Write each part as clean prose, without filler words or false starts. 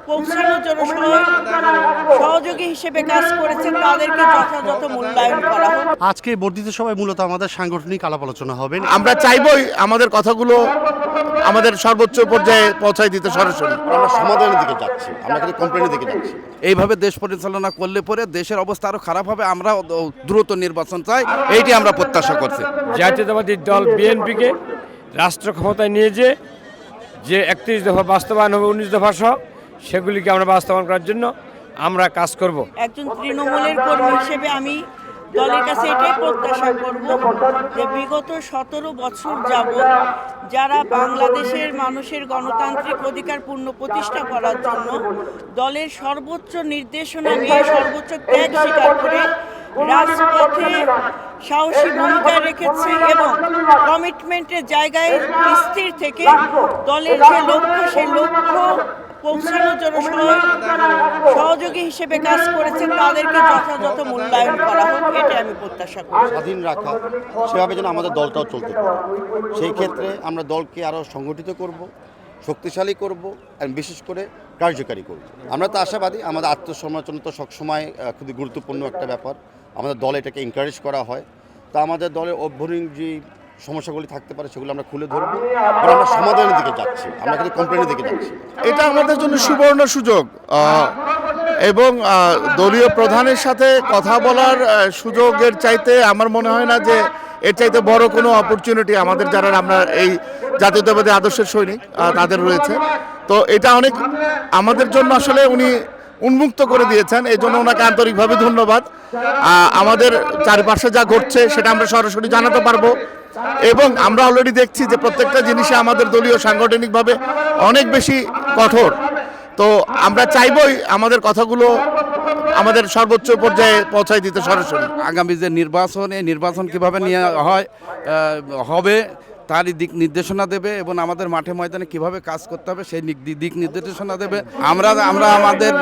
পৌঁছানোর জন্য সহযোগী হিসেবে কাজ করেছেন, তাদেরকে যথাযথ মূল্যায়ন করা হোক। আজকে বর্ধিত সভায় মূলত আমাদের সাংগঠনিক আলাপ আলোচনা হবে। আমরা চাইবই আমাদের কথাগুলো আমাদের সর্বোচ্চ পর্যায়ে পৌঁছায় দিতে সরাসরি। আমরা সমাধানের দিকে যাচ্ছি, আমরা খালি কমপ্লেনের দিকে যাচ্ছি। এইভাবে দেশ পরিচালনা করলে পরে দেশের অবস্থা আরো খারাপ হবে। আমরা দ্রুত নির্বাচন চাই, এইটি আমরা প্রত্যাশা করছি। জাতীয়তাবাদী দল বিএনপিকে রাষ্ট্র ক্ষমতায় নিয়ে যে 31 দফা বাস্তবায়ন হবে, 19 দফা সহ, সেগুলিকে আমরা বাস্তবায়ন করার জন্য আমরা কাজ করব। একজন তৃণমূলের কর্মী হিসেবে আমি দলের কাছে এটাই প্রত্যাশা করব যে বিগত 17 বছর যাবৎ যারা বাংলাদেশের মানুষের গণতান্ত্রিক অধিকার পূর্ণ প্রতিষ্ঠা করার জন্য দলের সর্বোচ্চ নির্দেশনা নিয়ে সর্বোচ্চ ত্যাগ স্বীকার করে রাজপথে সাহসী ভূমিকা রেখেছে এবং কমিটমেন্টের জায়গায় স্থির থেকে দলের যে লক্ষ্য সেই লক্ষ্য পৌঁছানোর জন্য সহযোগী হিসেবে কাজ করেছেন, তাদেরকে যথাযথ মূল্যায়ন করা হোক, এটা আমি প্রত্যাশা করি। স্বাধীন রাখা সেভাবে যেন আমাদের দলটাও চলতে পারে, সেই ক্ষেত্রে আমরা দলকে আরও সংগঠিত করব, শক্তিশালী করব এবং বিশেষ করে কার্যকারী করব। আমরা তো আশাবাদী, আমাদের আত্মসমালোচনা তো সবসময় খুবই গুরুত্বপূর্ণ একটা ব্যাপার। আমাদের দলে এটাকে এনকারেজ করা হয়। তা আমাদের দলের অভ্যন্তরীণ যে সমস্যাগুলি থাকতে পারে সেগুলো আমরা খুলে ধরবো, আমরা সমাধানের দিকে যাচ্ছি, আমরা খালি কমপ্লেনের দিকে যাচ্ছি। এটা আমাদের জন্য সুবর্ণ সুযোগ এবং দলীয় প্রধানের সাথে কথা বলার সুযোগের চাইতে আমার মনে হয় না যে এর চাইতে বড় কোনো অপরচুনিটি আমাদের যারা আমরা এই জাতীয়তাবাদী আদর্শের সৈনিক তাদের রয়েছে। তো এটা অনেক আমাদের জন্য আসলে উনি উন্মুক্ত করে দিয়েছেন, এই জন্য ওনাকে আন্তরিকভাবে ধন্যবাদ। আমাদের চারপাশে যা ঘটছে সেটা আমরা সরাসরি জানাতে পারবো এবং আমরা অলরেডি দেখছি যে প্রত্যেকটা জিনিসে আমাদের দলীয় সাংগঠনিকভাবে অনেক বেশি কঠোর। তো আমরা চাইবই আমাদের কথাগুলো আমাদের সর্বোচ্চ পর্যায়ে পৌঁছায় দিতে সরাসরি। আগামী যে নির্বাচন কিভাবে নিয়ে হবে তারই দিক নির্দেশনা দেবে এবং আমাদের মাঠে ময়দানে কিভাবে কাজ করতে হবে সেই দিক নির্দেশনা দেবে। আমরা আমাদের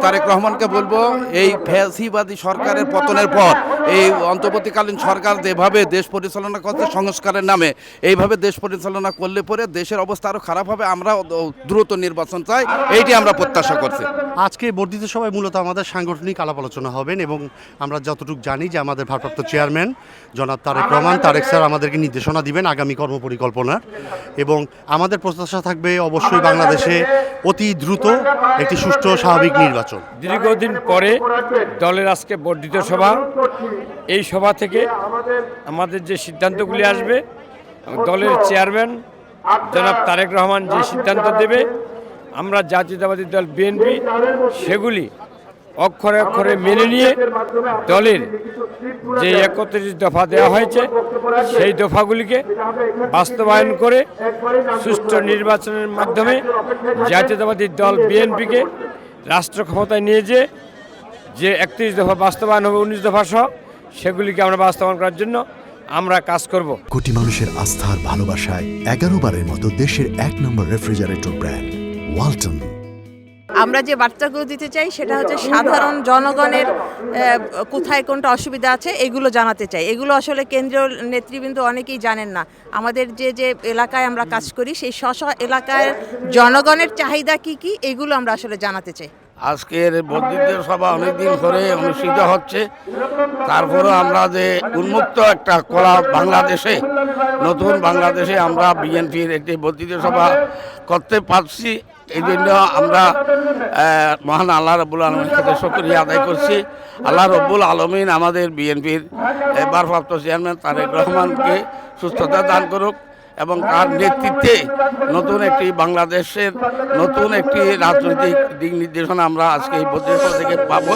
তারেক রহমানকে বলবো, এই ফ্যাসিবাদী সরকারের পতনের পর এই অন্তর্বর্তীকালীন সরকার যেভাবে দেশ পরিচালনা করছে সংস্কারের নামে, এইভাবে দেশ পরিচালনা করলে পরে দেশের অবস্থা আরো খারাপ হবে। আমরা দ্রুত নির্বাচন চাই, এইটি আমরা প্রত্যাশা করছি। আজকে বর্ধিত সভায় মূলত আমাদের সাংগঠনিক আলাপ আলোচনা হবেন এবং আমরা যতটুকু জানি যে আমাদের ভারপ্রাপ্ত চেয়ারম্যান জনাব তারেক রহমান, তারেক স্যার আমাদেরকে নির্দেশনা দিবেন আগামী কর্মপরিকল্পনার, এবং আমাদের প্রত্যাশা থাকবে অবশ্যই বাংলাদেশে অতি দ্রুত একটি সুষ্ঠু স্বাভাবিক নির্বাচন। দীর্ঘদিন পরে দলের আজকে বর্ধিত সভা, এই সভা থেকে আমাদের যে সিদ্ধান্তগুলি আসবে, দলের চেয়ারম্যান জনাব তারেক রহমান যে সিদ্ধান্ত দেবে, আমরা জাতীয়তাবাদী দল বিএনপি সেগুলি অক্ষরে অক্ষরে মেনে নিয়ে দলের যে 31 দফা দেওয়া হয়েছে সেই দফাগুলিকে বাস্তবায়ন করে সুষ্ঠু নির্বাচনের মাধ্যমে জাতীয়তাবাদী দল বিএনপিকে রাষ্ট্র ক্ষমতায় নিয়ে যে 31 দফা বাস্তবায়ন হবে, 19 দফা সহ, সেগুলিকে আমরা বাস্তবায়ন করার জন্য আমরা কাজ করব। কোটি মানুষের আস্থার ভালোবাসায় 11 বারের মতো দেশের 1 নম্বর রেফ্রিজারেটর ব্র্যান্ড ওয়ালটন। আমরা যে বার্তাগুলো দিতে চাই সেটা হচ্ছে সাধারণ জনগণের কোথায় কোনটা অসুবিধা আছে এগুলো জানাতে চাই। এগুলো আসলে কেন্দ্রীয় নেতৃবৃন্দ অনেকেই জানেন না। আমাদের যে এলাকায় আমরা কাজ করি সেই স্ব এলাকার জনগণের চাহিদা কি এগুলো আমরা আসলে জানাতে চাই। আজকের বর্ধিত সভা অনেকদিন ধরে অনুষ্ঠিত হচ্ছে, তারপরেও আমরা যে উন্মুক্ত একটা খোলা বাংলাদেশে, নতুন বাংলাদেশে আমরা বিএনপির একটি বর্ধিত সভা করতে পারছি। এই জন্য আমরা মহান আল্লাহ রব্বুল আলমীর কাছে শুকরিয়া আদায় করছি। আল্লাহ রব্বুল আলমিন আমাদের বিএনপির ভারপ্রাপ্ত চেয়ারম্যান তারেক রহমানকে সুস্থতা দান করুক এবং তার নেতৃত্বে নতুন একটি বাংলাদেশের নতুন একটি রাজনৈতিক দিক নির্দেশনা আমরা আজকে এই বর্ধিত সভা থেকে পাবো।